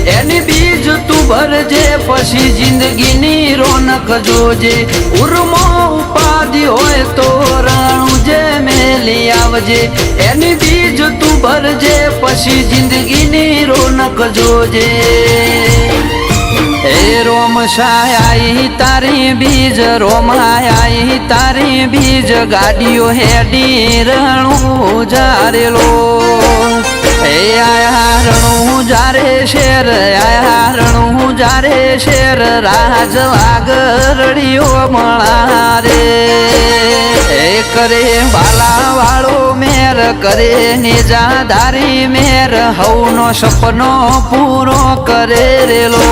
એની બીજ તું ભરજે પછી જિંદગીની રોનક જોજે ઉર્મો ઉપાધિ હોય તો રાણું જે મેલી આવજે એની બીજ તું ભરજે પછી જિંદગીની રોનક જોજે એ રોમશાઈ તારી બીજ રોમાઈ તારી બીજ ગાડીઓ હેડી રણું જારેલો એ આયા રણું જારે શેર આયા રણું જારે શેર રાજ વાગરડીઓ મળા રે એ કરે બાલા વાળો મેર કરે નિજાધારી મેર હવનો સપનો પૂરો કરે રેલો